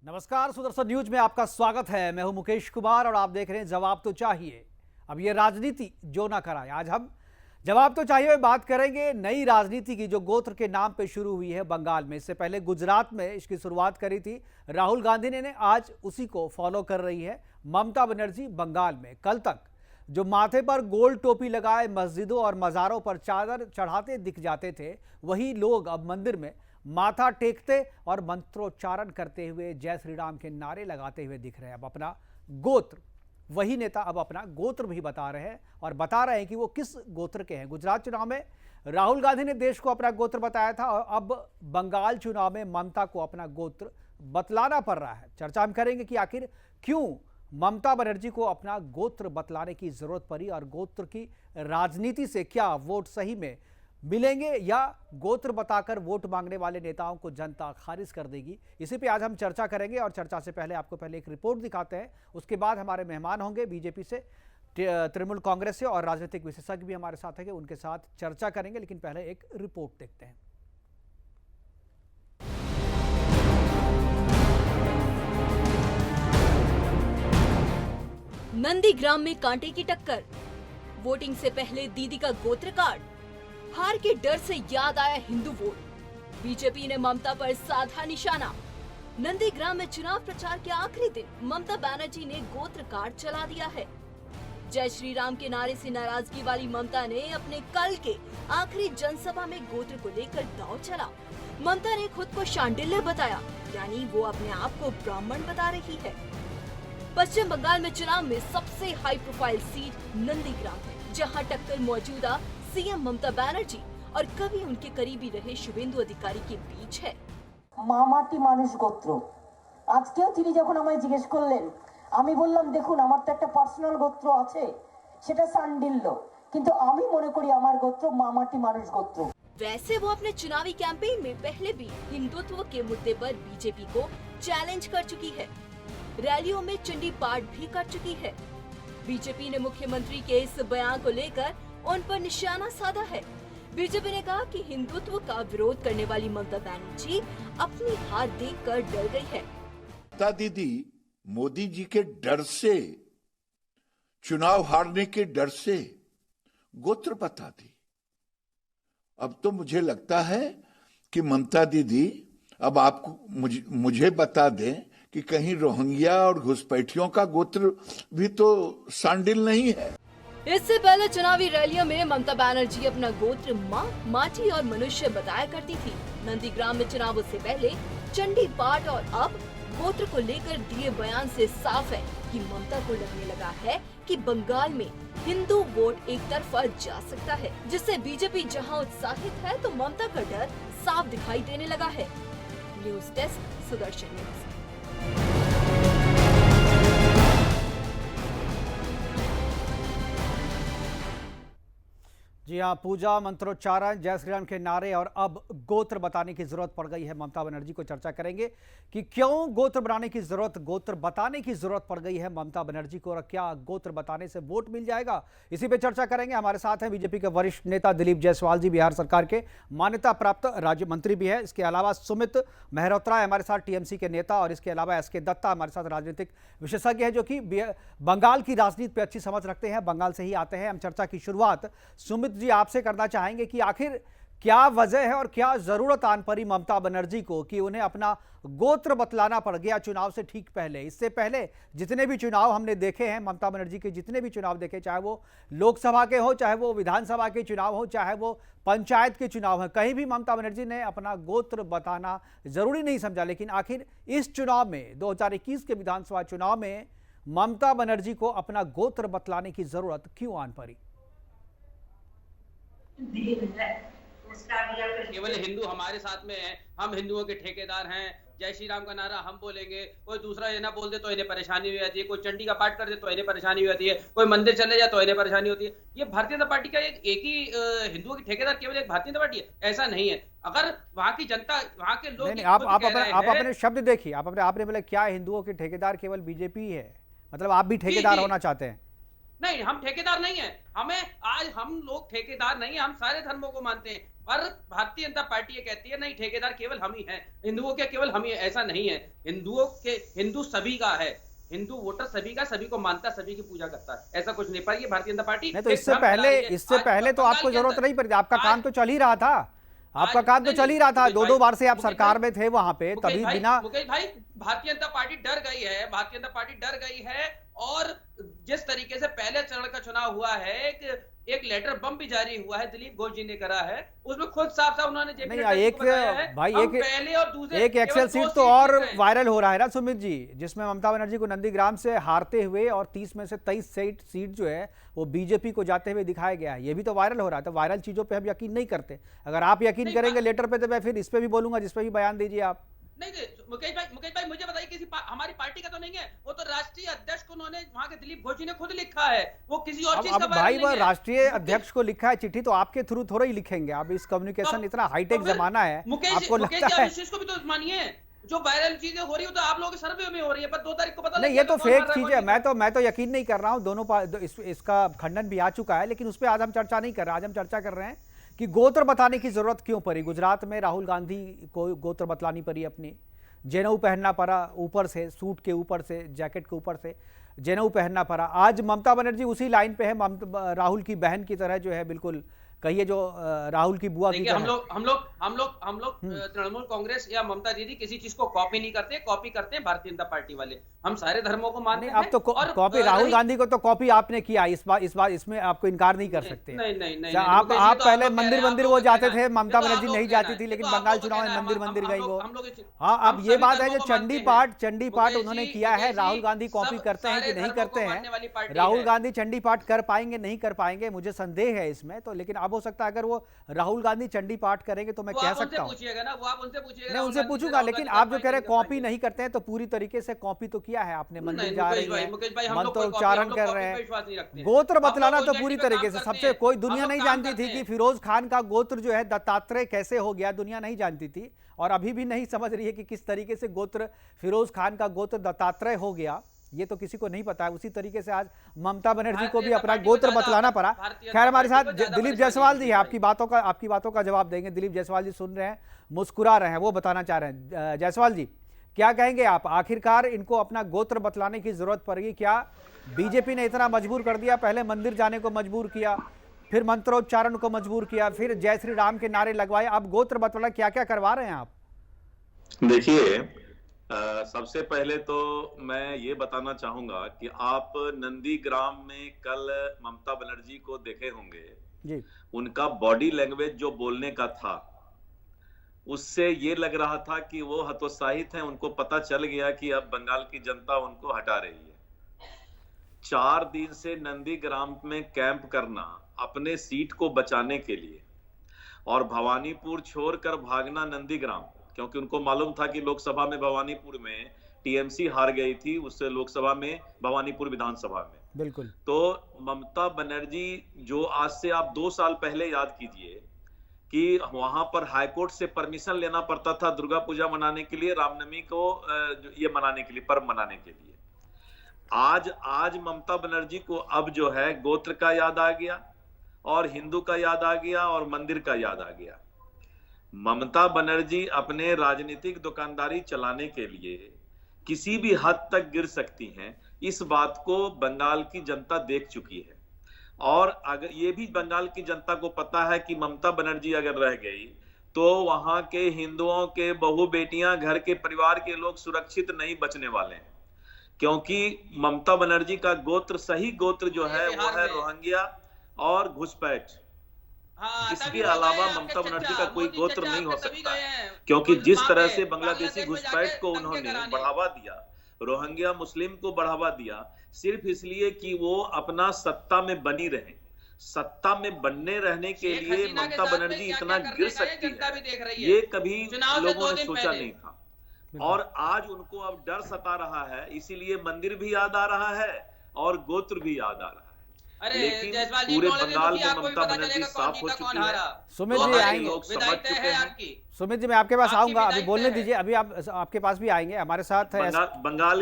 नमस्कार, सुदर्शन न्यूज में आपका स्वागत है। मैं हूं मुकेश कुमार और आप देख रहे हैं जवाब तो चाहिए। अब ये राजनीति जो ना कराए, आज हम जवाब तो चाहिए में बात करेंगे नई राजनीति की जो गोत्र के नाम पे शुरू हुई है बंगाल में। इससे पहले गुजरात में इसकी शुरुआत करी थी राहुल गांधी ने आज उसी को फॉलो कर रही है ममता बनर्जी बंगाल में। कल तक जो माथे पर गोल टोपी लगाए मस्जिदों और मज़ारों पर चादर चढ़ाते दिख जाते थे, वही लोग अब मंदिर में माथा टेकते और मंत्रोच्चारण करते हुए जय श्री राम के नारे लगाते हुए दिख रहे हैं। अब अपना गोत्र, वही नेता अब अपना गोत्र भी बता रहे हैं और बता रहे हैं कि वो किस गोत्र के हैं। गुजरात चुनाव में राहुल गांधी ने देश को अपना गोत्र बताया था और अब बंगाल चुनाव में ममता को अपना गोत्र बतलाना पड़ रहा है। चर्चा हम करेंगे कि आखिर क्यों ममता बनर्जी को अपना गोत्र बतलाने की जरूरत पड़ी और गोत्र की राजनीति से क्या वोट सही में मिलेंगे या गोत्र बताकर वोट मांगने वाले नेताओं को जनता खारिज कर देगी। इसी पे आज हम चर्चा करेंगे और चर्चा से पहले आपको पहले एक रिपोर्ट दिखाते हैं। उसके बाद हमारे मेहमान होंगे बीजेपी से, तृणमूल कांग्रेस से और राजनीतिक विशेषज्ञ भी हमारे साथ हैं, उनके साथ चर्चा करेंगे। लेकिन पहले एक रिपोर्ट देखते हैं। नंदीग्राम में कांटे की टक्कर, वोटिंग से पहले दीदी का गोत्र कार्ड, हार के डर से याद आया हिंदू वोट, बीजेपी ने ममता पर साधा निशाना। नंदीग्राम में चुनाव प्रचार के आखिरी दिन ममता बनर्जी ने गोत्र कार्ड चला दिया है। जय श्री राम के नारे से नाराजगी वाली ममता ने अपने कल के आखिरी जनसभा में गोत्र को लेकर दांव चला। ममता ने खुद को शांडिल्य बताया, यानी वो अपने आप को ब्राह्मण बता रही है। पश्चिम बंगाल में चुनाव में सबसे हाई प्रोफाइल सीट नंदीग्राम है, जहां टक्कर मौजूदा सीएम ममता बनर्जी और कभी उनके करीबी रहे शुभेंदु अधिकारी के बीच है। মামাটি মানুষ গোত্র, আজকেও তিনি যখন আমায় জিজ্ঞেস করলেন, আমি বললাম দেখুন আমার তো একটা পার্সোনাল গোত্র আছে, সেটা সান্ডিল্য, কিন্তু আমি মনে করি আমার গোত্র মামাটি মানুষ গোত্র। वैसे वो अपने चुनावी कैंपेन में पहले भी हिंदुत्व के मुद्दे पर बीजेपी को चैलेंज कर चुकी है, रैलियों में चंडी पाठ भी कर चुकी है। बीजेपी ने मुख्यमंत्री के इस बयान को लेकर उन पर निशाना साधा है। बीजेपी ने कहा कि हिंदुत्व का विरोध करने वाली ममता बनर्जी अपनी हार देखकर डर गई है। ममता दीदी मोदी जी के डर से, चुनाव हारने के डर से गोत्र बता दी। अब तो मुझे लगता है कि ममता दीदी अब आपको मुझे बता दें कि कहीं रोहिंग्या और घुसपैठियों का गोत्र भी तो शांडिल नहीं है। इससे पहले चुनावी रैलियों में ममता बनर्जी अपना गोत्र माँ, माटी और मनुष्य बताया करती थी। नंदीग्राम में चुनावों से पहले चंडी पाठ और अब गोत्र को लेकर दिए बयान से साफ है कि ममता को लगने लगा है कि बंगाल में हिंदू वोट एक तरफा जा सकता है, जिससे बीजेपी जहां उत्साहित है तो ममता का डर साफ दिखाई देने लगा है। News desk, Sudarshan news. जी हाँ, पूजा, मंत्रोच्चारण, जय श्री राम के नारे और अब गोत्र बताने की जरूरत पड़ गई है ममता बनर्जी को। चर्चा करेंगे कि क्यों गोत्र बनाने की जरूरत, गोत्र बताने की जरूरत पड़ गई है ममता बनर्जी को और क्या गोत्र बताने से वोट मिल जाएगा, इसी पे चर्चा करेंगे। हमारे साथ हैं बीजेपी के वरिष्ठ नेता दिलीप जायसवाल जी, बिहार सरकार के मान्यता प्राप्त राज्य मंत्री भी है। इसके अलावा सुमित मेहरोत्रा हमारे साथ, टीएमसी के नेता, और इसके अलावा एसके दत्ता हमारे साथ राजनीतिक विशेषज्ञ है जो कि बंगाल की राजनीति पर अच्छी समझ रखते हैं, बंगाल से ही आते हैं। हम चर्चा की शुरुआत सुमित जी आपसे करना चाहेंगे कि आखिर क्या वजह है और क्या जरूरत आन पड़ी ममता बनर्जी को कि उन्हें अपना गोत्र बतलाना पड़ गया चुनाव से ठीक पहले। इससे पहले जितने भी चुनाव हमने देखे हैं, ममता बनर्जी के जितने भी चुनाव देखे, चाहे वो लोकसभा के हो, चाहे वो विधानसभा के चुनाव हो, चाहे वो पंचायत के चुनाव है, कहीं भी ममता बनर्जी ने अपना गोत्र बताना जरूरी नहीं समझा। लेकिन आखिर इस चुनाव में, 2021 के विधानसभा चुनाव में ममता बनर्जी को अपना गोत्र बतलाने की जरूरत क्यों आन पड़ी? केवल हिंदू हमारे साथ में है, हम हिंदुओं के ठेकेदार हैं। जय श्री राम का नारा हम बोलेंगे, कोई दूसरा ये ना बोल दे तो इन्हें परेशानी हो जाती है, कोई चंडी का पाठ कर दे तो इन्हें परेशानी हो जाती है, कोई मंदिर चले जाए तो इन्हें परेशानी होती है। ये भारतीय जनता पार्टी का एक ही हिंदुओं के ठेकेदार केवल एक भारतीय जनता पार्टी है, ऐसा नहीं है। अगर वहाँ की जनता, वहाँ के लोग नहीं, आप अपने शब्द देखिए, आपने बोला क्या हिंदुओं के ठेकेदार केवल बीजेपी है, मतलब आप भी ठेकेदार होना चाहते हैं? नहीं, हम ठेकेदार नहीं है। हमें आज हम लोग ठेकेदार नहीं है, हम सारे धर्मों को मानते हैं। पर भारतीय जनता पार्टी ये कहती है नहीं, ठेकेदार केवल हम ही हैं, हिंदुओं के केवल हम ही हैं। ऐसा नहीं है। हिंदू सभी का है, हिंदू वोटर सभी का, सभी को मानता, सभी की पूजा करता है। ऐसा कुछ नहीं। पर ये भारतीय जनता पार्टी नहीं तो इससे पहले तो आपको जरूरत नहीं पड़ी, आपका काम तो चल ही रहा था, आपका काम तो चल ही रहा था। 2 बार से आप सरकार में थे वहां पे, तभी बिना मुकेश भाई, भारतीय जनता पार्टी डर गई है, भारतीय जनता पार्टी डर गई है। और जिस तरीके से पहले चरण का चुनाव हुआ है, एक लेटर बम भी जारी हुआ है, दिलीप घोष जी ने करा है, उसमें खुद साफ साफ उन्होंने नहीं एक भाई पहले और दूसरे एक एक्सेल सीट तो और वायरल हो रहा है ना सुमित जी, जिसमें ममता बनर्जी को नंदीग्राम से हारते हुए और 30 में से 23 सीट जो है वो बीजेपी को जाते हुए दिखाया गया है। ये भी तो वायरल हो रहा है। तो वायरल चीजों पे हम यकीन नहीं करते। अगर आप यकीन करेंगे लेटर पे तो मैं फिर इस पे भी बोलूंगा, जिस पे भी बयान दीजिए आप। नहीं, मुकेश भाई मुझे बताइए, हमारी पार्टी का तो नहीं है, वो तो राष्ट्रीय अध्यक्ष को उन्होंने वहां के दिलीप घोष जी ने खुद लिखा है, वो किसी और चीज का भाई वो राष्ट्रीय अध्यक्ष को लिखा है चिट्ठी, तो आपके थ्रू थोड़ा ही लिखेंगे। अब इस कम्युनिकेशन इतना हाईटेक जमाना है, आपको लगता है को भी तो मानिए, जो वायरल चीजें हो रही है तो आप लोगों के सर्वे में हो रही है, पर 2 तारीख को पता नहीं, ये तो फेक चीज है। मैं तो यकीन नहीं कर रहा हूँ। दोनों इसका खंडन भी आ चुका है, लेकिन उस पर आज हम चर्चा नहीं कर रहे। आज हम चर्चा कर रहे हैं कि गोत्र बताने की जरूरत क्यों पड़ी। गुजरात में राहुल गांधी को गोत्र बतलानी पड़ी, अपनी जनेऊ पहनना पड़ा, ऊपर से सूट के ऊपर से, जैकेट के ऊपर से जनेऊ पहनना पड़ा। आज ममता बनर्जी उसी लाइन पे है, राहुल की बहन की तरह जो है, बिल्कुल कहिए जो राहुल की बुआ की तरह। हम लोग तृणमूल कांग्रेस या ममता दीदी किसी चीज को कॉपी नहीं करते, कॉपी करते हैं भारतीय जनता पार्टी वाले। हम सारे धर्मों को मानते हैं। अब तो कॉपी राहुल गांधी को तो कॉपी आपने किया, इस बार इसमें आपको इनकार नहीं कर सकते। नहीं, आप पहले मंदिर वो जाते थे, ममता बनर्जी नहीं जाती थी, लेकिन बंगाल चुनाव में मंदिर गई वो। हाँ, अब ये बात है जो चंडी पाठ उन्होंने किया है, राहुल गांधी कॉपी करते हैं कि नहीं करते हैं। राहुल गांधी चंडी पाठ कर पाएंगे नहीं कर पाएंगे, मुझे संदेह है इसमें तो। लेकिन अब हो सकता है अगर वो राहुल गांधी चंडी पाठ करेंगे तो मैं कह सकता हूँ, मैं उनसे पूछूंगा। लेकिन आप जो कह रहे हैं कॉपी नहीं करते हैं, तो पूरी तरीके से कॉपी तो किया है आपने। मंदिर जा रही है, मंत्रोच्चारण कर रहे हैं। गोत्र बतलाना तो पूरी तरीके से, सबसे कोई दुनिया नहीं जानती थी कि फिरोज खान का गोत्र जो है दत्तात्रेय कैसे हो गया, दुनिया नहीं जानती थी। और अभी भी नहीं समझ रही है कि किस तरीके से गोत्र फिरोज खान का गोत्र दत्तात्रेय हो गया, ये तो किसी को नहीं पता है। उसी तरीके से आज ममता बनर्जी को भी अपना गोत्र बतलाना पड़ा। खैर, हमारे साथ दिलीप जायसवाल जी है, आपकी बातों का जवाब देंगे। दिलीप जायसवाल जी सुन रहे हैं, मुस्कुरा रहे हैं, वो बताना चाह रहे हैं। जायसवाल जी क्या कहेंगे आप, आखिरकार इनको अपना गोत्र बतलाने की जरूरत पड़ेगी क्या? बीजेपी ने इतना मजबूर कर दिया, पहले मंदिर जाने को मजबूर किया, फिर मंत्रोच्चारण को मजबूर किया, फिर जय श्री राम के नारे लगवाए, अब गोत्र बतलाना क्या क्या करवा रहे हैं आप? देखिए, सबसे पहले तो मैं ये बताना चाहूंगा कि आप नंदीग्राम में कल ममता बनर्जी को देखे होंगे जी। उनका बॉडी लैंग्वेज जो बोलने का था, उससे ये लग रहा था कि वो हतोत्साहित हैं। उनको पता चल गया कि अब बंगाल की जनता उनको हटा रही है। 4 दिन से नंदीग्राम में कैंप करना अपने सीट को बचाने के लिए, और भवानीपुर छोड़कर भागना नंदीग्राम, क्योंकि उनको मालूम था कि लोकसभा में भवानीपुर में टीएमसी हार गई थी, उससे लोकसभा में भवानीपुर विधानसभा में। बिल्कुल। तो ममता बनर्जी जो आज से आप 2 साल पहले याद कीजिए कि वहां पर हाईकोर्ट से परमिशन लेना पड़ता था दुर्गा पूजा मनाने के लिए, रामनवमी को ये मनाने के लिए, पर्व मनाने के लिए। आज ममता बनर्जी को अब जो है गोत्र का याद आ गया, और हिंदू का याद आ गया, और मंदिर का याद आ गया। ममता बनर्जी अपने राजनीतिक दुकानदारी चलाने के लिए किसी भी हद तक गिर सकती हैं, इस बात को बंगाल की जनता देख चुकी है। और अगर ये भी बंगाल की जनता को पता है कि ममता बनर्जी अगर रह गई तो वहां के हिंदुओं के बहू बेटियां, घर के परिवार के लोग सुरक्षित नहीं बचने वाले हैं, क्योंकि ममता बनर्जी का गोत्र, सही गोत्र जो है वो है रोहिंग्या और घुसपैठ। इसके अलावा ममता बनर्जी का कोई गोत्र नहीं हो सकता, क्योंकि जिस तरह से बांग्लादेशी घुसपैठ को उन्होंने बढ़ावा दिया, रोहिंग्या मुस्लिम को बढ़ावा दिया, सिर्फ इसलिए कि वो अपना सत्ता में बनी रहे। सत्ता में बनने रहने के लिए ममता बनर्जी इतना गिर सकती है, ये कभी लोगों ने सोचा नहीं था। और आज उनको अब डर सता रहा है, इसीलिए मंदिर भी याद आ रहा है और गोत्र भी याद आ रहा है। अरे लेकिन जायसवाल जी पूरे बोलेंगे तो बंगाल फिर में आपको भी ममता पता बनर्जी चलेगा कौन साफ हो जीता कौन चुकी है। हारा। सुमित तो जी हमारी आएंगे। लोग समझ विदाई तय चुके है हैं। आपकी। सुमित जी मैं आपके पास आपकी आऊंगा, अभी विदाई बोलने तय है। दीजिए, अभी आप आपके पास भी आएंगे हमारे साथ है बंगाल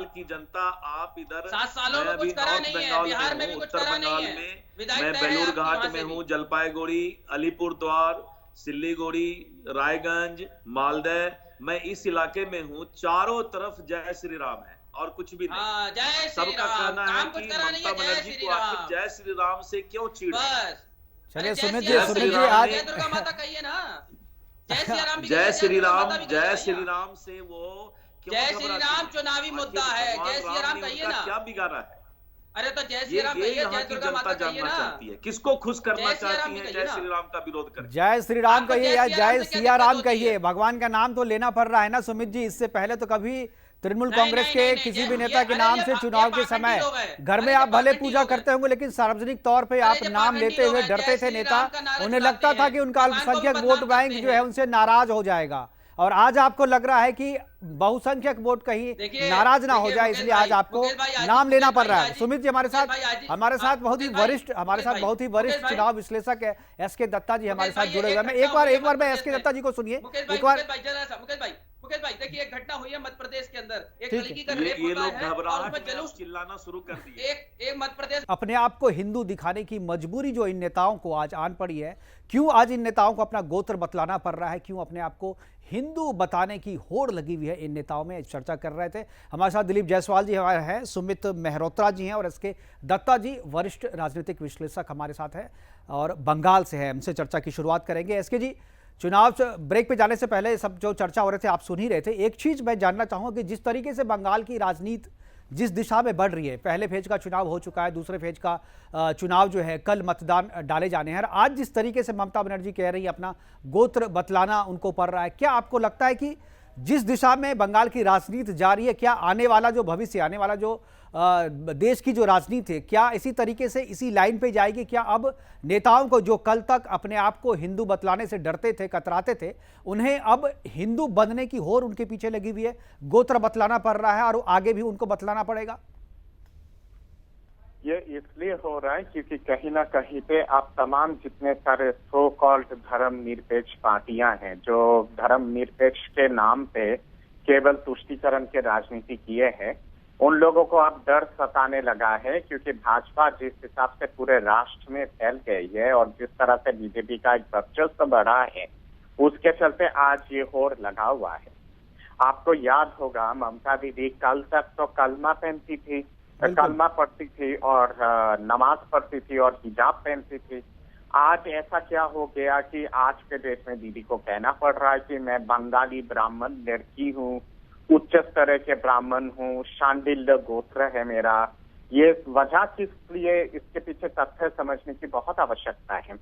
की जनता, आप इधर, 7 सालों मैं में अभी कुछ करा नॉर्थ नहीं है, बंगाल बिहार में में हूँ, भी कुछ उत्तर करा नहीं बंगाल है। में विदाई मैं तय है बेलूर आपकी घाट वहां में से हूँ, भी। जलपाईगुड़ी, अलीपुरद्वार, सिल्लीगुड़ी, रायगंज, मालदह, मैं इस इलाके में हूँ। चारों तरफ जय श्री राम है और कुछ भी नहीं। हाँ, जय श्री सबका राम, कहना है काम कुछ कि करा नहीं ममता है, जय बनर्जी श्री को आखिर राम जय श्री राम से क्यों चीड़ है? बस। चलिए अरे सुमित जय जी, सिया सुमित राम जी कहिए, आज जय दुर्गा माता कहिए ना। जय सिया राम भी जय कहिए, श्री दुर्गा राम, माता भी कहिए जय भैया। श्री राम से वो क्यों जय श्री घबराती राम है? चुनावी मुद्दा आखिर है, भगवान जय श्री राम राम ने कहिए उनका ना। क्या बिगाड़ा है? अरे तो जय श्री राम ये कहिए, यहाँ जय की दुर्गा जनता माता कहिए जानना ना। चाहती है, किसको खुश करना जय सिया राम चाहती भी है कहिए जय ना। श्री राम का विरोध करके? जय श्री राम आपको कहिए जय या सिया राम जय से क्या सिया दिक्कत राम होती कहिए, है? भगवान का नाम तो लेना पड़ रहा है ना सुमित जी। इससे पहले तो कभी तृणमूल नहीं, कांग्रेस नहीं, के नहीं, नहीं, किसी ये- भी नेता के अरे नाम ये से ये चुनाव के पाखंडी समय लोग हैं। घर अरे में ये आप भले पाखंडी पूजा लोग हैं। करते होंगे, लेकिन सार्वजनिक तौर पे अरे आप ये नाम पाखंडी लेते लोग हुए हैं, डरते जय थे श्री नेता। राम का नारा उन्हें चलाते लगता था हैं, कि उनका भगवान को भी अल्पसंख्यक बदनाम वोट बैंक करते जो है हैं। उनसे नाराज हो जाएगा, और आज आपको लग रहा है कि बहुसंख्यक वोट कहीं देखिए, नाराज ना हो देखिए, जाए, मुकेश इसलिए आज भाई, आपको मुकेश भाई, आज ही- नाम लेना मुकेश पड़ भाई, रहा है। आज ही- सुमित जी हमारे मुकेश साथ भाई, आज ही- हमारे साथ हाँ, बहुत ही मुकेश भाई, वरिष्ठ हमारे मुकेश साथ भाई, बहुत ही मुकेश वरिष्ठ भाई, चुनाव विश्लेषक है एसके दत्ता जी हमारे मुकेश साथ भाई, जुड़े ये हुए हैं। मैं घटना एक बार हुई है मैं मध्य एसके प्रदेश दत्ता जी को सुनिए मुकेश भाई, एक बार। मुकेश भाई, जरा सा, मुकेश भाई देखिए, एक घटना हुई है मध्य प्रदेश के अंदर, एक ठीक लड़की का ये रेप होता लोग है और घबराहट उसमें में जुलूस, चिल्लाना शुरू कर दिए। एक मध्य प्रदेश अपने आप को हिंदू दिखाने की मजबूरी जो इन नेताओं को आज आन पड़ी है, क्यों आज इन नेताओं को अपना गोत्र बतलाना पड़ रहा है, क्यों अपने आप को हिंदू बताने की होड़ लगी हुई है इन नेताओं में, चर्चा कर रहे थे। हमारे साथ दिलीप जायसवाल जी हमारे हैं, सुमित मेहरोत्रा जी हैं और एसके दत्ता जी वरिष्ठ राजनीतिक विश्लेषक हमारे साथ हैं और बंगाल से है। हमसे चर्चा की शुरुआत करेंगे। एसके जी, चुनाव ब्रेक पे जाने से पहले सब जो चर्चा हो रहे थे आप सुन ही रहे थे। एक चीज मैं जानना चाहूंगा कि जिस तरीके से बंगाल की राजनीति जिस दिशा में बढ़ रही है, पहले फेज का चुनाव हो चुका है, दूसरे फेज का चुनाव जो है कल मतदान डाले जाने हैं, आज जिस तरीके से ममता बनर्जी कह रही है अपना गोत्र बतलाना उनको पड़ रहा है, क्या आपको लगता है कि जिस दिशा में बंगाल की राजनीति जा रही है, क्या आने वाला जो भविष्य, आने वाला जो देश की जो राजनीति है, क्या इसी तरीके से इसी लाइन पे जाएगी? क्या अब नेताओं को जो कल तक अपने आप को हिंदू बतलाने से डरते थे, कतराते थे, उन्हें अब हिंदू बनने की होड़ उनके पीछे लगी हुई है, गोत्र बतलाना पड़ रहा है और आगे भी उनको बतलाना पड़ेगा? ये इसलिए हो रहा है क्योंकि कहीं ना कहीं पे आप तमाम जितने सारे सो कॉल्ड धर्म निरपेक्ष पार्टियां हैं जो धर्म निरपेक्ष के नाम पे केवल तुष्टीकरण के राजनीति किए हैं, उन लोगों को अब डर सताने लगा है क्योंकि भाजपा जिस हिसाब से पूरे राष्ट्र में फैल गई है और जिस तरह से बीजेपी का एक वर्चस्व बढ़ा है, उसके चलते आज ये होड़ लगा हुआ है। आपको याद होगा ममता दीदी कल तक तो कलमा पहनती थी, कलमा पढ़ती थी और नमाज पढ़ती थी और हिजाब पहनती थी। आज ऐसा क्या हो गया कि आज के डेट में दीदी को कहना पड़ रहा है कि मैं बंगाली ब्राह्मण लड़की हूँ, उच्च स्तर के ब्राह्मण हूँ, शांडिल्य गोत्र है मेरा। ये वजह किस लिए, इसके पीछे तथ्य समझने की बहुत आवश्यकता है।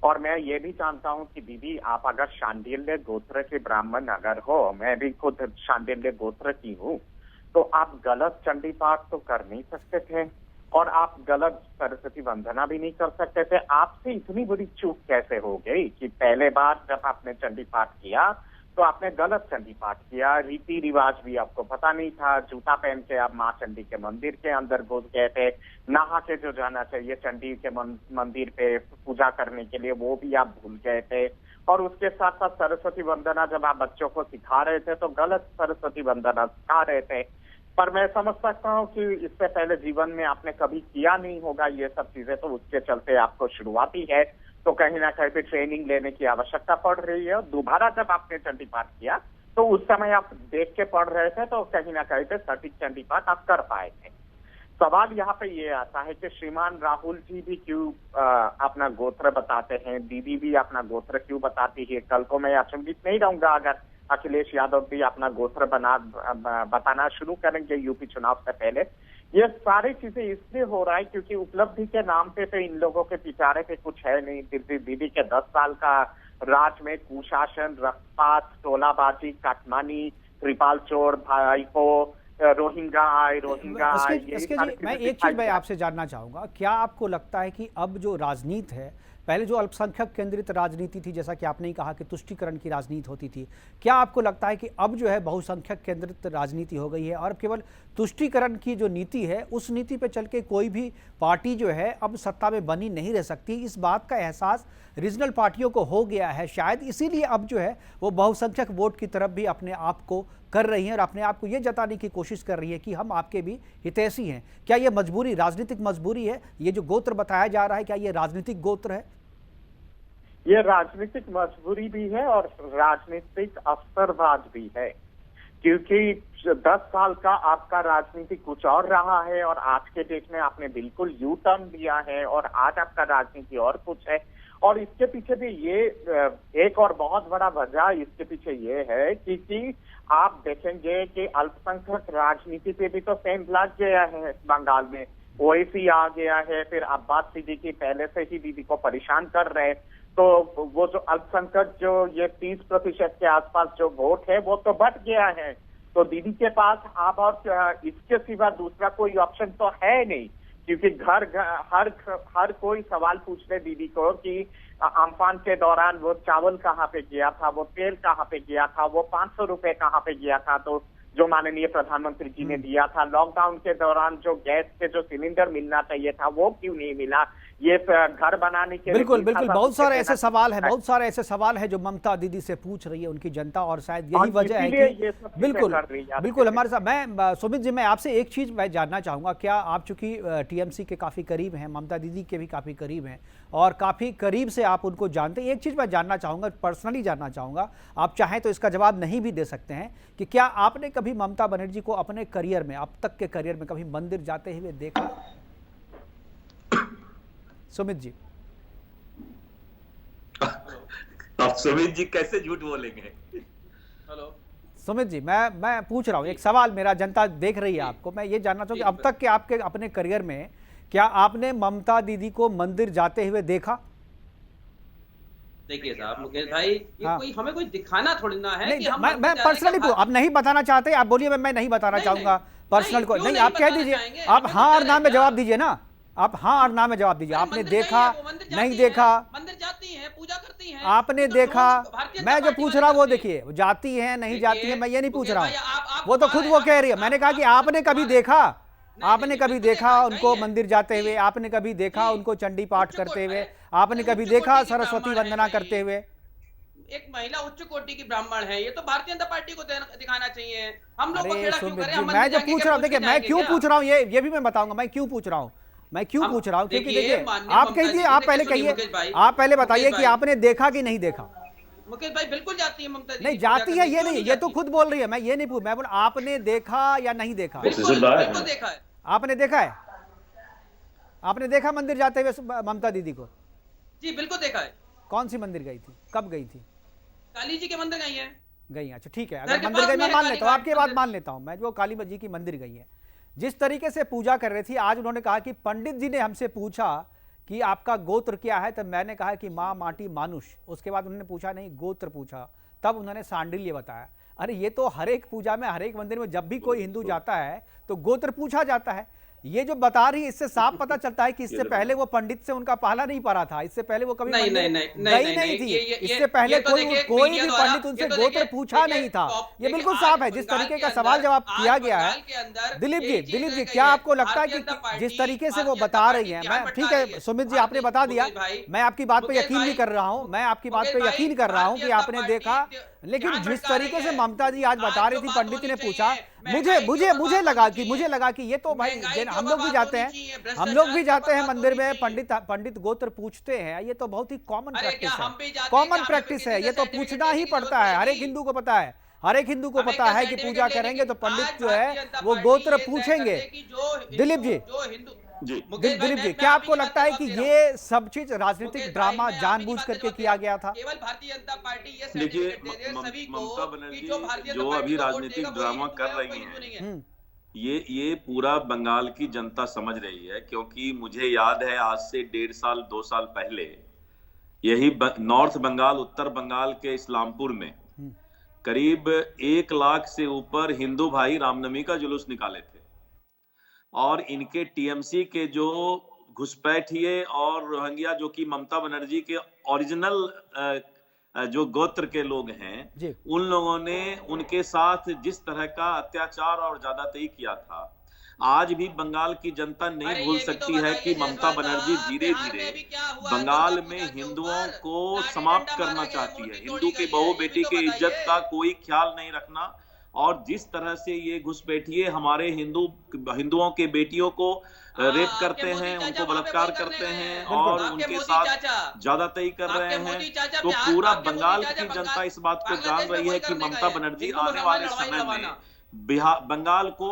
और मैं ये भी जानता हूँ कि दीदी आप अगर शांडिल्य गोत्र के ब्राह्मण अगर हो, मैं भी खुद शांडिल्य गोत्र की हूँ, तो आप गलत चंडी पाठ तो कर नहीं सकते थे और आप गलत सरस्वती वंदना भी नहीं कर सकते थे। आपसे इतनी बड़ी चूक कैसे हो गई कि पहले बार जब आपने चंडी पाठ किया तो आपने गलत चंडी पाठ किया, रीति रिवाज भी आपको पता नहीं था, जूता पहन के आप माँ चंडी के मंदिर के अंदर घुस गए थे, नहा के जो जाना चाहिए चंडी के मंदिर पे पूजा करने के लिए वो भी आप भूल गए थे, और उसके साथ साथ सरस्वती वंदना जब आप बच्चों को सिखा रहे थे तो गलत सरस्वती वंदना सिखा रहे थे। पर मैं समझ सकता हूँ कि इससे पहले जीवन में आपने कभी किया नहीं होगा ये सब चीजें, तो उसके चलते आपको शुरुआती है तो कहीं ना कहीं पे ट्रेनिंग लेने की आवश्यकता पड़ रही है। दोबारा जब आपने चंडी पाठ किया तो उस समय आप देख के पढ़ रहे थे तो कहीं ना कहीं पे सटीक चंडी पाठ आप कर पाए थे। सवाल यहाँ पे ये आता है कि श्रीमान राहुल जी भी क्यों अपना गोत्र बताते हैं, दीदी भी अपना गोत्र क्यों बताती है? कल को मैं अचंभित नहीं रहूंगा अगर अखिलेश यादव भी अपना गोत्र बताना शुरू करेंगे यूपी चुनाव से पहले। ये सारी चीजें इसलिए हो रहा है क्योंकि उपलब्धि के नाम पे तो इन लोगों के पिटारे पे कुछ है नहीं। दीदी के 10 साल का राज में कुशासन, रक्तपात, टोलाबाजी, काटमानी, कृपाल चोर, भाईपो, रोहिंग्या आए, मैं एक चीज मैं आपसे जानना चाहूंगा, क्या आपको लगता है कि अब जो राजनीति है, पहले जो अल्पसंख्यक केंद्रित राजनीति थी, जैसा कि आपने ही कहा कि तुष्टीकरण की राजनीति होती थी, क्या आपको लगता है कि अब जो है बहुसंख्यक केंद्रित राजनीति हो गई है और केवल तुष्टीकरण की जो नीति है उस नीति पे चल के कोई भी पार्टी जो है अब सत्ता में बनी नहीं रह सकती? इस बात का एहसास रीजनल पार्टियों को हो गया है, शायद इसीलिए अब जो है वो बहुसंख्यक वोट की तरफ भी अपने आप को कर रही हैं और अपने आप को ये जताने की कोशिश कर रही है कि हम आपके भी हितैषी हैं। क्या ये मजबूरी, राजनीतिक मजबूरी है? ये जो गोत्र बताया जा रहा है, क्या ये राजनीतिक गोत्र है? ये राजनीतिक मजबूरी भी है और राजनीतिक अवसरवाद भी है, क्योंकि 10 साल का आपका राजनीति कुछ और रहा है और आज के डेट में आपने बिल्कुल यू टर्न लिया है और आज आपका राजनीति और कुछ है। और इसके पीछे भी ये एक और बहुत बड़ा वजह इसके पीछे ये है कि आप देखेंगे कि अल्पसंख्यक राजनीति पे भी तो सेंध लग गया है बंगाल में, ओवैसी आ गया है, फिर अब्बास सिद्दीकी पहले से ही दीदी को परेशान कर रहे हैं, तो वो जो अल्पसंख्यक जो ये 30% के आसपास जो वोट है वो तो बढ़ गया है। तो दीदी के पास अब और इसके सिवा दूसरा कोई ऑप्शन तो है नहीं, क्योंकि हर कोई सवाल पूछ रहे दीदी को कि अम्फान के दौरान वो चावल कहाँ पे गया था, वो तेल कहाँ पे गया था, वो 500 रुपए कहाँ पे गया था, तो जो माननीय प्रधानमंत्री जी ने दिया था। लॉकडाउन के दौरान जो गैस के जो सिलेंडर मिलना चाहिए था वो क्यों नहीं मिला? ये घर बनाने के बिल्कुल बहुत सारे ऐसे सवाल है, बहुत सारे ऐसे सवाल है जो ममता दीदी से पूछ रही है उनकी जनता, और शायद यही वजह है कि बिल्कुल हमारे साथ। मैं सुमित जी, मैं आपसे एक चीज मैं जानना चाहूंगा, क्या आप चूंकि टीएमसी के काफी करीब हैं, ममता दीदी के भी काफी करीब हैं और काफी करीब से आप उनको जानते हैं, एक चीज मैं जानना चाहूंगा, पर्सनली जानना चाहूंगा, आप चाहें तो इसका जवाब नहीं भी दे सकते हैं, कि क्या आपने कभी ममता बनर्जी को अपने करियर में, अब तक के करियर में कभी मंदिर जाते हुए देखा? सुमित जी। अब सुमित जी कैसे झूठ बोलेंगे? हेलो सुमित जी, मैं पूछ रहा हूँ, एक सवाल मेरा, जनता देख रही है आपको, मैं ये जानना चाहूँ कि अब तक के आपके अपने करियर में क्या आपने ममता दीदी को मंदिर जाते हुए देखा? देखिए साहब मुकेश भाई, ये कोई हमें कोई दिखाना थोड़ी ना है नहीं, कि हम मैं पर्सनली, आप नहीं बताना चाहते, आप बोलिए, मैं नहीं बताना चाहूंगा पर्सनल को। नहीं, आप कह दीजिए, आप हाँ और ना में जवाब दीजिए ना, आप हाँ और ना में जवाब दीजिए। आपने देखा, नहीं देखा? मंदिर जाती हैं, पूजा करती हैं, आपने देखा? मैं जो पूछ रहा हूँ वो देखिए, जाती है नहीं जाती है मैं ये नहीं पूछ रहा हूँ, वो तो खुद वो कह रही है। मैंने कहा कि आपने कभी देखा, आपने कभी देखा उनको मंदिर जाते हुए? आपने कभी देखा उनको चंडी पाठ करते हुए? आपने कभी देखा सरस्वती वंदना करते हुए? एक महिला उच्च कोटि की ब्राह्मण है, ये तो भारतीय जनता पार्टी को दिखाना चाहिए। हम लोग को खेड़ा क्यों करें? मैं जो पूछ रहा हूँ, देखिए मैं क्यों पूछ रहा हूँ, ये भी मैं बताऊंगा मैं क्यों पूछ रहा हूँ, मैं क्यों पूछ रहा हूँ, क्योंकि देखिए आप कहिए, आप पहले कहिए, आप पहले बताइए कि आपने देखा कि नहीं देखा? मुकेश भाई बिल्कुल जाती है ममता, नहीं जाती है ये नहीं, ये तो खुद बोल रही है, मैं ये नहीं पूछ, मैं बोल आपने देखा या नहीं देखा? बिल्कुल देखा है। आपने देखा है? आपने देखा मंदिर जाते हुए ममता दीदी को? जी बिल्कुल देखा है। कौन सी मंदिर गई थी, कब गई थी? काली जी के मंदिर गई है। गई, अच्छा ठीक है, अगर मंदिर गई मैं मान लेता हूँ, आपकी बात मान लेता हूँ मैं, जो काली जी की मंदिर गई है, जिस तरीके से पूजा कर रही थी, आज उन्होंने कहा कि पंडित जी ने हमसे पूछा कि आपका गोत्र क्या है, तब मैंने कहा कि माँ माटी मानुष, उसके बाद उन्होंने पूछा नहीं गोत्र पूछा, तब उन्होंने सांडिल्य बताया। अरे ये तो हर एक पूजा में, हर एक मंदिर में जब भी कोई हिंदू जाता है तो गोत्र पूछा जाता है। ये जो बता रही है इससे साफ पता चलता है कि इससे पहले वो पंडित से उनका पहला नहीं पड़ा था, इससे पहले वो कभी नहीं थी, इससे पहले कोई भी पंडित उनसे गोत्र पूछा नहीं था। ये बिल्कुल साफ है, जिस तरीके का सवाल जवाब किया गया है। दिलीप जी, क्या आपको लगता है कि जिस तरीके से वो बता रही है, मैं ठीक है सुमित जी आपने बता दिया, मैं आपकी बात पे यकीन भी कर रहा हूँ, मैं आपकी बात पे यकीन कर रहा हूँ कि आपने देखा, लेकिन जिस तरीके से ममता जी आज बता रही थी, पंडित ने पूछा, मुझे लगा कि ये तो भाई हम लोग भी जाते हैं, हम लोग भी जाते हैं मंदिर में, पंडित गोत्र पूछते हैं, ये तो बहुत ही कॉमन प्रैक्टिस है, ये तो पूछना ही पड़ता है, हर एक हिंदू को पता है, हर एक हिंदू को पता है कि पूजा करेंगे तो पंडित जो है वो गोत्र पूछेंगे। दिलीप जी, क्या आपको लगता है कि ये सब चीज राजनीतिक ड्रामा जानबूझ करके किया गया था? केवल भारतीय जनता पार्टी ये देखिए, ममता बनर्जी जो अभी राजनीतिक ड्रामा कर रही हैं, ये पूरा बंगाल की जनता समझ रही है, क्योंकि मुझे याद है आज से 1.5 साल 2 साल पहले यही नॉर्थ बंगाल, उत्तर बंगाल के इस्लामपुर में करीब 1 लाख से ऊपर हिंदू भाई रामनवमी का जुलूस निकाले थे। और इनके टीएमसी के जो घुसपैठिए और रोहिंग्या, जो कि ममता बनर्जी के ओरिजिनल जो गोत्र के लोग हैं, उन लोगों ने उनके साथ जिस तरह का अत्याचार और ज्यादती किया था, आज भी बंगाल की जनता नहीं भूल सकती है कि ममता बनर्जी धीरे धीरे बंगाल में हिंदुओं को समाप्त करना चाहती है। हिंदू की बहू बेटी की इज्जत का कोई ख्याल नहीं रखना, और जिस तरह से ये घुसपैठिए हमारे हिंदुओं के बेटियों को रेप करते हैं, उनको बलात्कार करते हैं और उनके साथ ज्यादती कर रहे हैं, तो पूरा बंगाल की जनता इस बात को जान रही है कि ममता बनर्जी आने वाले समय में बंगाल को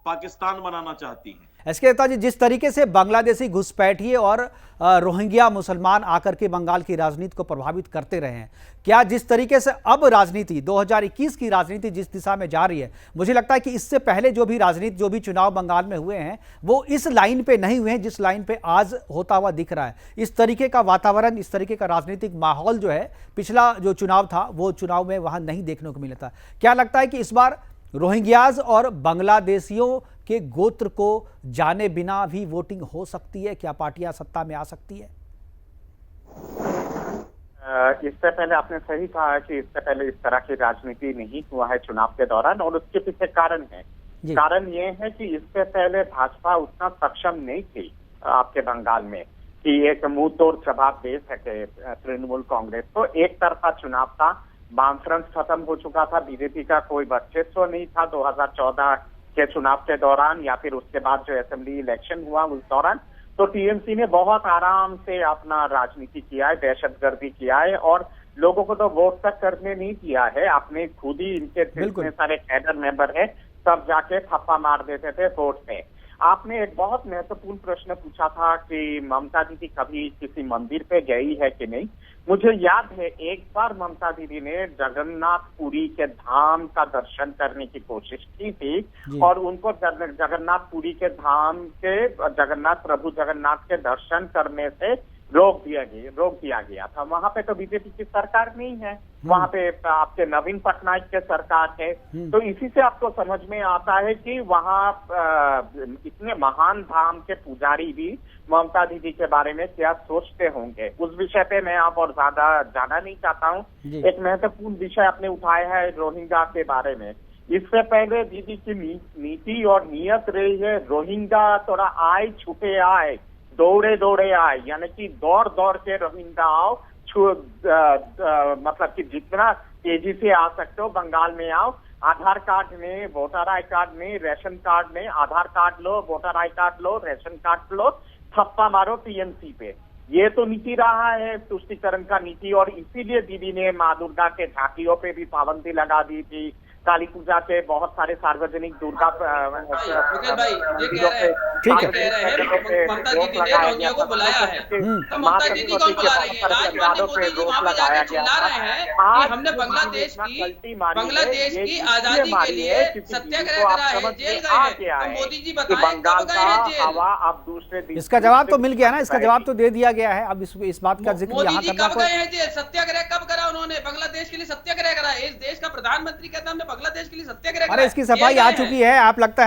पाकिस्तान बनाना चाहती है। एसके दत्ता जी, जिस तरीके से बांग्लादेशी घुसपैठिए और रोहिंग्या मुसलमान आकर के बंगाल की राजनीति को प्रभावित करते रहे हैं, क्या जिस तरीके से अब राजनीति 2021 की राजनीति जिस दिशा में जा रही है, मुझे लगता है कि इससे पहले जो भी चुनाव बंगाल में हुए हैं वो इस लाइन पे नहीं हुए हैं जिस लाइन पे आज होता हुआ दिख रहा है। इस तरीके का वातावरण, इस तरीके का राजनीतिक माहौल जो है पिछला जो चुनाव था वो चुनाव में वहां नहीं देखने को मिला था। क्या लगता है कि इस बार रोहिंग्याज और बांग्लादेशियों के गोत्र को जाने बिना भी वोटिंग हो सकती है? क्या पार्टियां सत्ता में आ सकती है? इससे पहले आपने सही कहा कि इससे पहले इस तरह की राजनीति नहीं हुआ है चुनाव के दौरान, और उसके पीछे कारण है। कारण ये है कि इससे पहले भाजपा उतना सक्षम नहीं थी आपके बंगाल में कि एक मुंह तोड़ जवाब दे सके तृणमूल कांग्रेस को। एक तरफा चुनाव था, वामफ्रंट खत्म हो चुका था, बीजेपी का कोई वर्चस्व नहीं था 2014 के चुनाव के दौरान या फिर उसके बाद जो असेंबली इलेक्शन हुआ उस दौरान। तो टीएमसी ने बहुत आराम से अपना राजनीति किया है, दहशतगर्दी किया है, और लोगों को तो वोट तक करने नहीं दिया है। आपने खुद ही इनके जितने सारे कैडर मेंबर है सब जाके थप्पा मार देते थे वोट में। आपने एक बहुत महत्वपूर्ण प्रश्न पूछा था कि ममता दीदी कभी किसी मंदिर पे गई है कि नहीं। मुझे याद है एक बार ममता दीदी ने जगन्नाथपुरी के धाम का दर्शन करने की कोशिश की थी और उनको जगन्नाथपुरी के धाम के प्रभु जगन्नाथ के दर्शन करने से रोक दिया गया था। वहां पे तो बीजेपी की सरकार नहीं है, वहां पे आपके नवीन पटनायक के सरकार है। तो इसी से आपको समझ में आता है कि वहां इतने महान धाम के पुजारी भी ममता दीदी के बारे में क्या सोचते होंगे। उस विषय पे मैं आप और ज्यादा जाना नहीं चाहता हूँ। एक महत्वपूर्ण विषय आपने उठाया है रोहिंग्या के बारे में। इससे पहले दीदी की नीति और नीयत रही है रोहिंग्या थोड़ा आए छुपे आए, दौड़े दौड़े आए, यानी कि दौड़ दौड़ के रोहिंग्या आओ, मतलब कि जितना तेजी से आ सकते हो बंगाल में आओ। आधार कार्ड में, वोटर आई कार्ड में, रेशन कार्ड में, आधार कार्ड लो, वोटर आई कार्ड लो, रेशन कार्ड लो, थप्पा मारो टीएमसी पे। ये तो नीति रहा है तुष्टीकरण का नीति, और इसीलिए दीदी ने माँ दुर्गा के झांकियों पे भी पाबंदी लगा दी थी। काली पूजा के बहुत सारे सार्वजनिक दुर्गा ममता दीदी ने रोहिंग्या को बुलाया है, तो ममता दीदी कौन बुला रही है? राजमान्य मोदी जी वहां पे जाकर चिल्ला रहे हैं कि हमने बांग्लादेश की आजादी के लिए सत्याग्रह करा है, जेल गए हैं। तो मोदी जी बताएं कब गए हैं जेल? अब दूसरे इसका जवाब तो मिल गया ना, इसका जवाब तो दे दिया गया है। अब इस बात का जिक्र मोदी जी कब गए हैं जेल? सत्याग्रह कब करा उन्होंने? बांग्लादेश के लिए सत्याग्रह करा है। इस देश का प्रधानमंत्री कहता है हमने बांग्लादेश के लिए सत्याग्रह करा। अरे इसकी सफाई आ चुकी है, आप लगता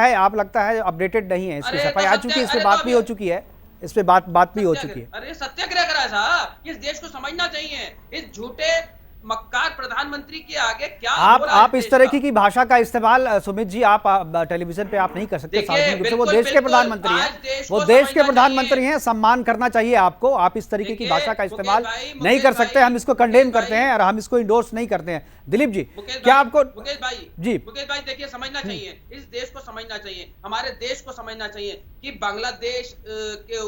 है अपडेटेड नहीं है। इसकी सफाई आ चुकी है, इस पे बात भी हो चुकी है, इस पे बात भी हो चुकी है। अरे सत्याग्रह करा है साहब, इस देश को समझना चाहिए। इस झूठे मक्कार प्रधानमंत्री के आगे क्या आप इस तरह की भाषा का इस्तेमाल सुमित जी आप टेलीविजन पे आप नहीं कर सकते। सार्वजनिक रूप से वो देश के प्रधानमंत्री हैं, वो देश के प्रधानमंत्री हैं, सम्मान करना चाहिए आपको। आप इस तरीके की भाषा का इस्तेमाल नहीं कर सकते। हम इसको कंडेम करते हैं और हम इसको इंडोर्स नहीं करते हैं। दिलीप जी, क्या आपको? मुकेश भाई देखिए, समझना चाहिए, इस देश को समझना चाहिए, हमारे देश को समझना चाहिए कि बांग्लादेश के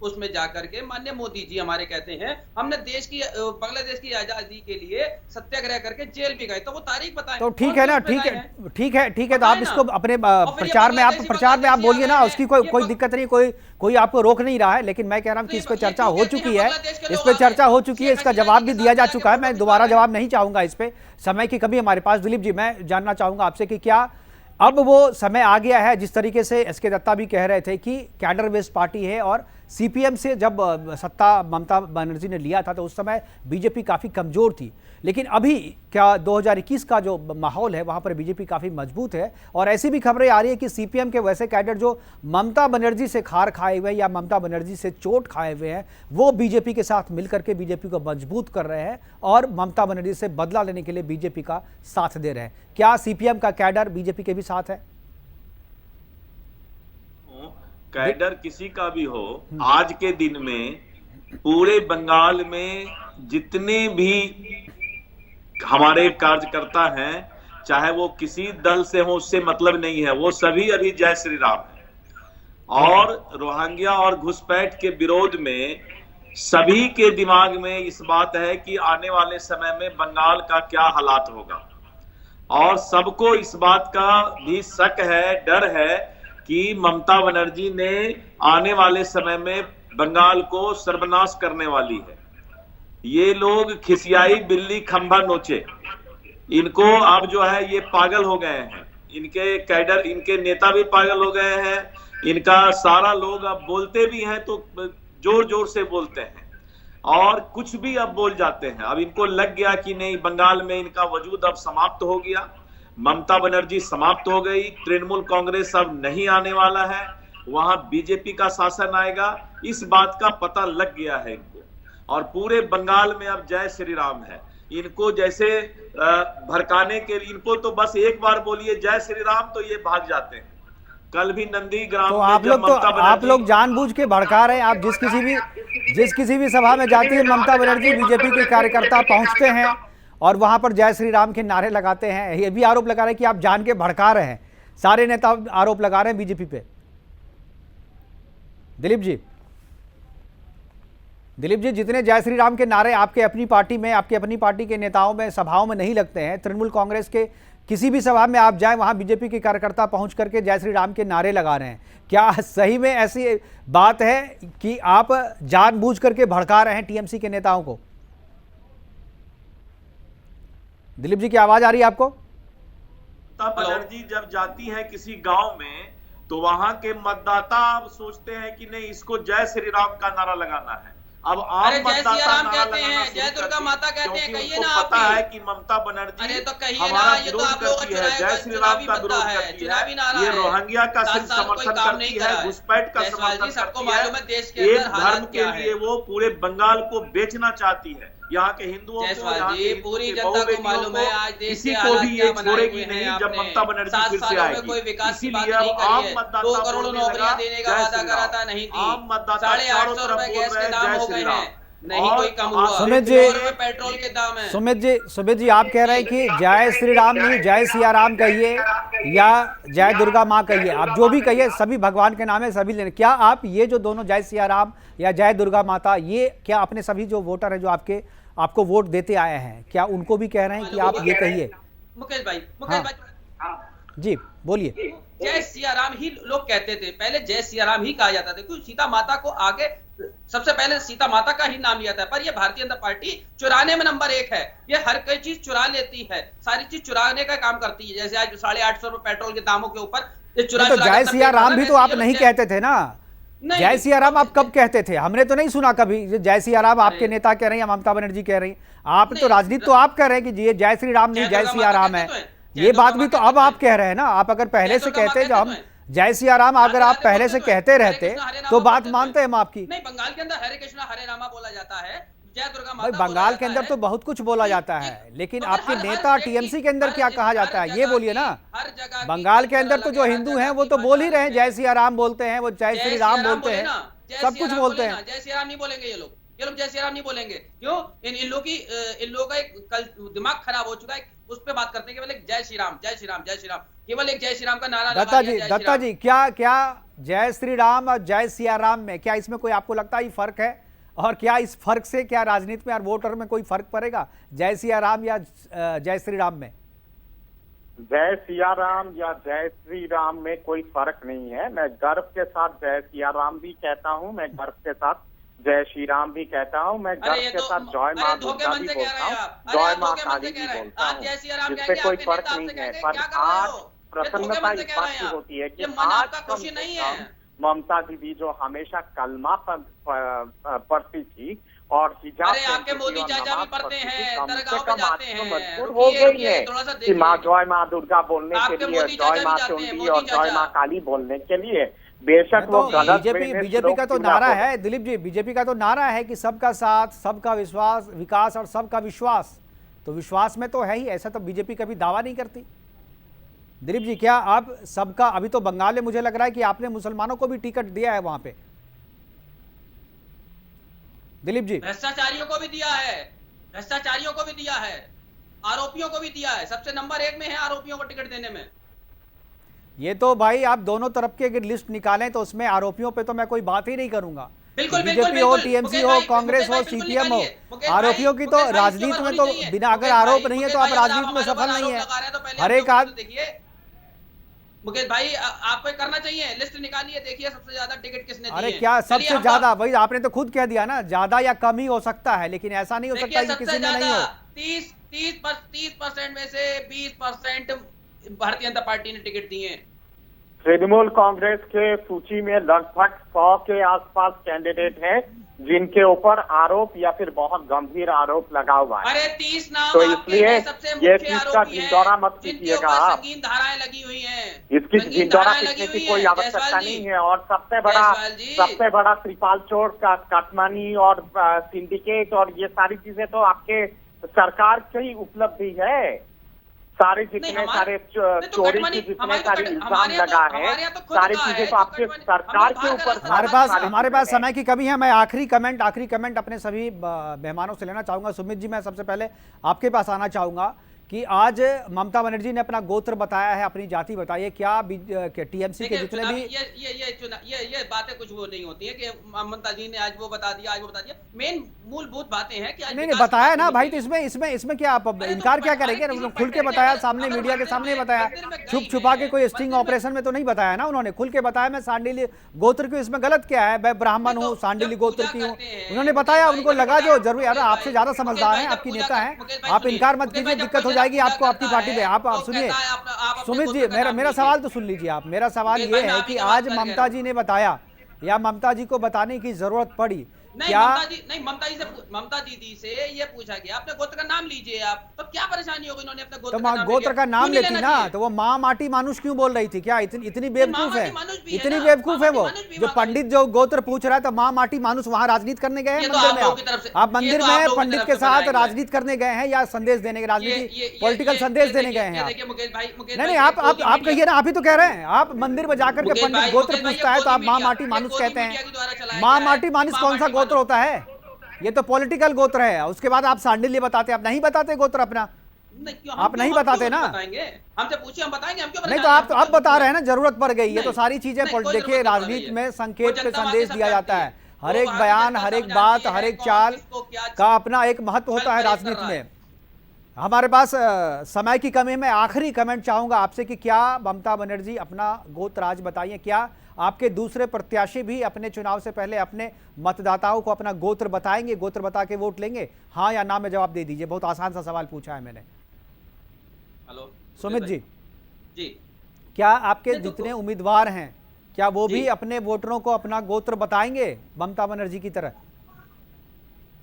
उसमें जाकर के माननीय मोदी जी हमारे कहते हैं हमने बांग्लादेश की आजादी के लिए सत्याग्रह करके जेल भी गए। तो वो तारीख बताएं। तो ठीक है ना, ठीक है। तो आप इसको अपने प्रचार में आप बोलिए ना, उसकी कोई दिक्कत नहीं, कोई आपको रोक नहीं रहा है। लेकिन मैं कह रहा हूं कि इस पर चर्चा हो चुकी है, इसका जवाब भी दिया जा चुका है। मैं दोबारा जवाब नहीं चाहूंगा, इस पे समय की कमी हमारे पास। दिलीप जी, मैं जानना चाहूंगा आपसे कि क्या अब वो समय आ गया है, जिस तरीके से एसके दत्ता भी कह रहे थे कि कैडर बेस्ड पार्टी है और सीपीएम से जब सत्ता ममता बनर्जी ने लिया था तो उस समय बीजेपी काफ़ी कमज़ोर थी, लेकिन अभी क्या 2021 का जो माहौल है वहाँ पर बीजेपी काफ़ी मजबूत है। और ऐसी भी खबरें आ रही है कि सीपीएम के वैसे कैडर जो ममता बनर्जी से खार खाए हुए या ममता बनर्जी से चोट खाए हुए हैं, वो बीजेपी के साथ मिलकर के बीजेपी को मजबूत कर रहे हैं और ममता बनर्जी से बदला लेने के लिए बीजेपी का साथ दे रहे हैं। क्या सीपीएम का कैडर बीजेपी के भी साथ है? कैडर किसी का भी हो, आज के दिन में पूरे बंगाल में जितने भी हमारे कार्यकर्ता हैं, चाहे वो किसी दल से हो, उससे मतलब नहीं है, वो सभी अभी जय श्री राम है। और रोहिंग्या और घुसपैठ के विरोध में सभी के दिमाग में इस बात है कि आने वाले समय में बंगाल का क्या हालात होगा। और सबको इस बात का भी शक है, डर है कि ममता बनर्जी ने आने वाले समय में बंगाल को सर्वनाश करने वाली है। ये लोग खिसियाई बिल्ली खंभा नोचे, इनको अब जो है ये पागल हो गए हैं, इनके कैडर, इनके नेता भी पागल हो गए हैं, इनका सारा लोग अब बोलते भी हैं तो जोर जोर से बोलते हैं और कुछ भी अब बोल जाते हैं। अब इनको लग गया कि नहीं, बंगाल में इनका वजूद अब समाप्त हो गया, ममता बनर्जी समाप्त हो गई, तृणमूल कांग्रेस अब नहीं आने वाला है, वहां बीजेपी का शासन आएगा, इस बात का पता लग गया है इनको। और पूरे बंगाल में अब जय श्री राम है। इनको जैसे भड़काने के लिए, इनको तो बस एक बार बोलिए जय श्री राम तो ये भाग जाते हैं। कल भी नंदीग्राम तो आप लोग जानबूझ के भड़का रहे हैं। आप जिस किसी भी सभा में जाती है ममता बनर्जी, बीजेपी के कार्यकर्ता पहुंचते हैं और वहां पर जय श्री राम के नारे लगाते हैं। ये भी आरोप लगा रहे हैं कि आप जान के भड़का रहे हैं। सारे नेता आरोप लगा रहे हैं बीजेपी पे। दिलीप जी, जितने जय श्री राम के नारे आपके अपनी पार्टी में, आपकी अपनी पार्टी के नेताओं में, सभाओं में नहीं लगते हैं, तृणमूल कांग्रेस के किसी भी सभा में आप जाएं, वहां बीजेपी के कार्यकर्ता पहुंच करके जय श्री राम के नारे लगा रहे हैं। क्या सही में ऐसी बात है कि आप जानबूझ करके भड़का रहे हैं टीएमसी के नेताओं को? दिलीप जी की आवाज आ रही है आपको? ममता बनर्जी जब जाती है किसी गांव में तो वहां के मतदाता अब सोचते हैं कि नहीं, इसको जय श्री राम का नारा लगाना है। अब आम मतदाता नारा लगाना, जय दुर्गा माता कहते हैं, कहिए ना। पता है कि ममता बनर्जी तो कहिए ना, हमारा ये तो विरोध आप लोगों करती है, जय श्री राम का विरोध करती है, ये रोहिंग्या का सिर्फ समर्थन करती है, घुसपैठ का समर्थन करती है, एक धर्म के लिए वो पूरे बंगाल को बेचना चाहती है। यहाँ के हिंदुओं को, यहाँ के पूरी जनता को मालूम है आज देश किसी को भी ये छोड़ेगी नहीं जब ममता बनर्जी फिर से आएगी। इसीलिए अब आम मतदाता 2 करोड़ नौकरियां देने का वादा करा था, नहीं दी। आम मतदाता 850 रुपए गैस के दाम हो गए हैं, नहीं कोई कम हुआ। सुमित जी, पेट्रोल के दाम है। सुमित जी आप कह रहे हैं कि जय श्री राम नहीं, जय सिया राम कहिए या जय दुर्गा माँ कहिए, आप जो भी कहिए, सभी भगवान के नाम है, सभी लेने। क्या आप ये जो दोनों जय सिया राम या जय दुर्गा माता, ये क्या अपने सभी जो वोटर है, जो आपको वोट देते आए हैं, क्या उनको भी कह रहे हैं कि आप ये कहिए? मुकेश भाई जी बोलिए। जय सिया राम ही लोग कहते थे, पहले जय सिया राम ही कहा जाता था, क्योंकि सीता माता को आगे सबसे पहले सीता माता का ही नाम लिया था। पर ये भारतीय जनता पार्टी चुराने में नंबर 1 है। ये हर कोई चीज चुरा लेती है, सारी चीज चुराने का काम करती है। जैसे आज 850 रुपए पेट्रोल के दामों के ऊपर तो जय सिया राम भी तो आप नहीं कहते थे ना? जय सिया राम आप कब कहते थे? हमने तो नहीं सुना कभी जय सिया राम आपके नेता कह रहे हैं या ममता बनर्जी कह रही हैं। आप तो राजनीति तो आप कह रहे हैं कि ये जय श्री राम नहीं, जय सिया राम है। ये बात भी तो अब आप कह रहे हैं ना। आप अगर पहले से कहते, जो हम जय सिया राम अगर आप पहले से कहते रहते तो बात मानते हैं हम आपकी। नहीं, बंगाल के अंदर हरे कृष्णा हरे रामा बोला जाता है, जय दुर्गा भाई बंगाल के अंदर तो बहुत कुछ बोला जाता है, लेकिन आपके नेता टीएमसी के अंदर क्या कहा जाता है ये बोलिए ना। बंगाल के अंदर तो जो हिंदू हैं वो तो बोल ही रहे हैं, जय सिया राम बोलते हैं, वो जय श्री राम बोलते हैं, सब कुछ बोलते हैं। जय श्री राम नहीं बोलेंगे ये लोग जय श्री राम नहीं बोलेंगे। क्यों? इन लोगों का एक दिमाग खराब हो चुका है, उस पे बात करते हैं केवल एक जय श्री राम, जय श्री राम, जय श्री राम, केवल एक जय श्री राम का नारा। दत्ता जी क्या जय श्री राम और जय सिया राम में क्या इसमें कोई आपको लगता है फर्क है? और क्या इस फर्क से क्या राजनीति में और वोटर में कोई फर्क पड़ेगा जय सिया राम या जय श्री राम में? जय सिया राम या जय श्री राम में कोई फर्क नहीं है। मैं गर्व के साथ जय सिया राम भी कहता हूँ, मैं गर्व के साथ जय श्री राम भी कहता हूँ, मैं गर्व के साथ जय माँ दुर्गा भी बोलता हूँ, जय माँ काली भी बोलता हूँ, जिससे कोई फर्क नहीं है। पर आज प्रसन्नता इस बात की होती है कि आज ममता दीदी जो हमेशा कलमा पढ़ती थी और हिजाब अरे आपके मोदी चाचा भी पढ़ते हैं, दरगाह पे जाते हैं। मजबूर हो गई है थोड़ा सा कि देखिए। माँ जय माँ दुर्गा बोलने के आपके लिए, मोदी जय चाचा माँ भी जाते हैं, चुंडी मोदी और जय चाचा। माँ काली बोलने के लिए। बेशक वो तो गलत बीजेपी का तो नारा है दिलीप जी, बीजेपी का तो नारा है कि सबका साथ, सबका विश्वास, विकास और सबका विश्वास। तो विश्वास में तो है ही, ऐसा तो बीजेपी कभी दावा नहीं करती। दिलीप जी, क्या आप सबका, अभी तो बंगाल में मुझे लग रहा है कि आपने मुसलमानों को भी टिकट दिया है वहां पे, दिलीप जी? भ्रष्टाचारियों को भी दिया है, भ्रष्टाचारियों को भी दिया है, आरोपियों को भी दिया है। सबसे नंबर 1 में है आरोपियों को टिकट देने में। ये तो भाई आप दोनों तरफ की अगर लिस्ट निकालें तो उसमें आरोपियों पे तो मैं कोई बात ही नहीं करूंगा। बिल्कुल, बीजेपी हो, टीएमसी हो, कांग्रेस हो, सीपीएम हो, आरोपियों की तो राजनीति में तो बिना अगर आरोप नहीं है तो आप राजनीति में सफल नहीं है। हर एक देखिए मुकेश भाई, आपको करना चाहिए, लिस्ट निकालिए, देखिए सबसे ज्यादा टिकट किसने दिए। अरे क्या सबसे ज्यादा? भाई आपने तो खुद कह दिया ना, ज्यादा या कम ही हो सकता है, लेकिन ऐसा नहीं हो सकता कि किसी में नहीं हो। 30% में से 20% भारतीय जनता पार्टी ने टिकट दिए। तृणमूल कांग्रेस के सूची में लगभग 100 के आसपास कैंडिडेट हैं जिनके ऊपर आरोप या फिर बहुत गंभीर आरोप लगा हुआ है। अरे 30 नाम तो आपके इसलिए हैं, सबसे ये मुख्य चीज का आरोपी हैं, ढिंढोरा मत जिनके कीजिएगा ऊपर आप। संगीन धाराएं लगी हुई हैं। इसकी संगीन ढिंढोरा धाराएं पीटने लगी की हुई कोई हैं, आवश्यकता जायसवाल नहीं जी। है। और जायसवाल जी। सबसे बड़ा त्रिपाल चोर का कटमानी और सिंडिकेट और ये सारी चीजें तो आपके सरकार की उपलब्धि है। सारे जितने सारे चोरी की जितने सारे इल्जाम लगा है, सारी चीजें तो आपके सरकार के ऊपर। हमारे पास समय की कमी है। मैं आखिरी कमेंट अपने सभी मेहमानों से लेना चाहूंगा। सुमित जी, मैं सबसे पहले आपके पास आना चाहूंगा कि आज ममता बनर्जी ने अपना गोत्र बताया है, अपनी जाति बताई है। क्या टीएमसी के जितने भी ये बातें कुछ वो नहीं होती है कि ममता जी ने आज वो बता दिया, आज वो बता दिया। मेन मूलभूत बातें हैं कि नहीं बताया ना भाई, तो इसमें क्या आप इनकार क्या करेंगे? खुल के बताया, सामने मीडिया के सामने बताया, छुपा के कोई स्टिंग ऑपरेशन में तो नहीं बताया ना उन्होंने। खुल के बताया मैं सांडिली गोत्र की, इसमें गलत क्या है? मैं ब्राह्मण हूँ, सांडिली गोत्र की हूँ, उन्होंने बताया। उनको लगा जो जरूरी, अरे आपसे ज्यादा समझदार है, आपकी नेता है, आप इनकार मत कीजिए, दिक्कत हो जाएगी आपको आपकी पार्टी में। आप सुनिए सुमित जी, मेरा सवाल तो सुन लीजिए आप। मेरा सवाल ये है कि आज ममता जी ने बताया या ममता जी को बताने की जरूरत पड़ी क्या? ममता दीदी से ये पूछा गया अपने गोत्र का नाम लीजिए आप, तो क्या परेशानी होगी? उन्होंने अपने गोत्र का नाम लेती ना, तो वो माँ माटी मानुष क्यों बोल रही थी? क्या इतनी बेवकूफ है? इतनी बेवकूफ है वो? जो पंडित जो गोत्र पूछ रहा है, तो माँ माटी मानुष वहां राजनीति करने गए हैं मंदिर में? आप मंदिर में पंडित के साथ राजनीति करने गए हैं या संदेश देने, राजनीति पॉलिटिकल संदेश देने गए हैं? नहीं, आप कहिए ना, आप ही तो कह रहे हैं। आप मंदिर में जाकर के पंडित गोत्र पूछता है तो आप माँ माटी मानुष कहते हैं। माँ माटी मानुष कौन सा गोत्र होता है? ये तो पॉलिटिकल गोत्र है। उसके बाद आप सांडिल्य बताते, आप नहीं बताते गोत्र अपना, आप नहीं बताते ना। हमसे पूछिए, हम बताएंगे। हम क्यों नहीं, तो आप अब बता रहे हैं ना, जरूरत पड़ गई। ये तो सारी चीजें देखिए, राजनीति में संकेत पे संदेश दिया जाता है। हर एक बयान, हर एक बात, हर एक चाल का अपना एक महत्व होता है राजनीति में। हमारे पास समय की कमी में आखिरी कमेंट चाहूंगा आपसे कि क्या ममता बनर्जी अपना गोत्र आज बताइए, क्या आपके दूसरे प्रत्याशी भी अपने चुनाव से पहले अपने मतदाताओं को अपना गोत्र बताएंगे, गोत्र बता के वोट लेंगे? हाँ या ना में जवाब दे दीजिए। बहुत आसान सा सवाल पूछा है मैंने। हेलो सुमित जी, जी, क्या आपके जितने उम्मीदवार हैं, क्या वो भी अपने वोटरों को अपना गोत्र बताएंगे ममता बनर्जी की तरह?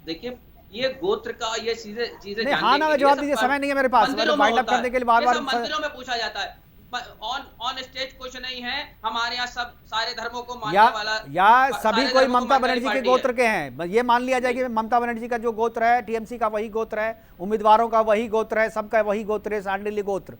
देखिए, ये गोत्र का ये चीजें हाँ ना में जवाब दीजिए, समय नहीं है मेरे पास। वाइंड अप करने के लिए बार-बार मंदिरों में पूछा जाता है। ऑन स्टेज कुछ नहीं है। हमारे यहाँ सब सारे धर्मों को मानने वाला या सभी कोई ममता बनर्जी के गोत्र के हैं, ये मान लिया जाए कि ममता बनर्जी का जो गोत्र है, टीएमसी का वही गोत्र है, उम्मीदवारों का वही गोत्र है, सबका वही गोत्र है, सांडिल्य गोत्र।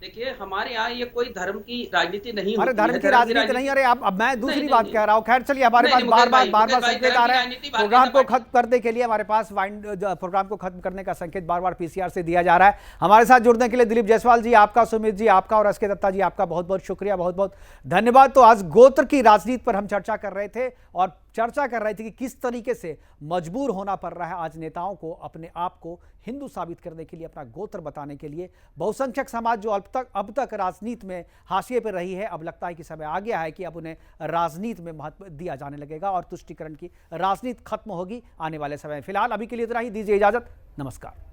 देखिए, हमारे यहाँ ये कोई धर्म की राजनीति नहीं होती। अरे धर्म की राजनीति नहीं। अरे अब मैं दूसरी बात कह रहा हूँ। खैर चलिए, हमारे पास बार-बार संकेत आ रहा है प्रोग्राम को खत्म करने के लिए। हमारे पास प्रोग्राम को खत्म करने का संकेत बार-बार पीसीआर से दिया जा रहा है। हमारे साथ जुड़ने के लिए दिलीप जायसवाल जी आपका, सुमित जी आपका और एसके दत्ता जी आपका बहुत बहुत शुक्रिया, बहुत बहुत धन्यवाद। तो आज गोत्र की राजनीति पर हम चर्चा कर रहे थे और चर्चा कर रहे थे कि किस तरीके से मजबूर होना पड़ रहा है आज नेताओं को अपने आप को हिंदू साबित करने के लिए, अपना गोत्र बताने के लिए। बहुसंख्यक समाज जो अब तक राजनीति में हाशिए पर रही है, अब लगता है कि समय आ गया है कि अब उन्हें राजनीति में महत्व दिया जाने लगेगा और तुष्टीकरण की राजनीति खत्म होगी आने वाले समय में। फिलहाल अभी के लिए इतना ही, दीजिए इजाजत, नमस्कार।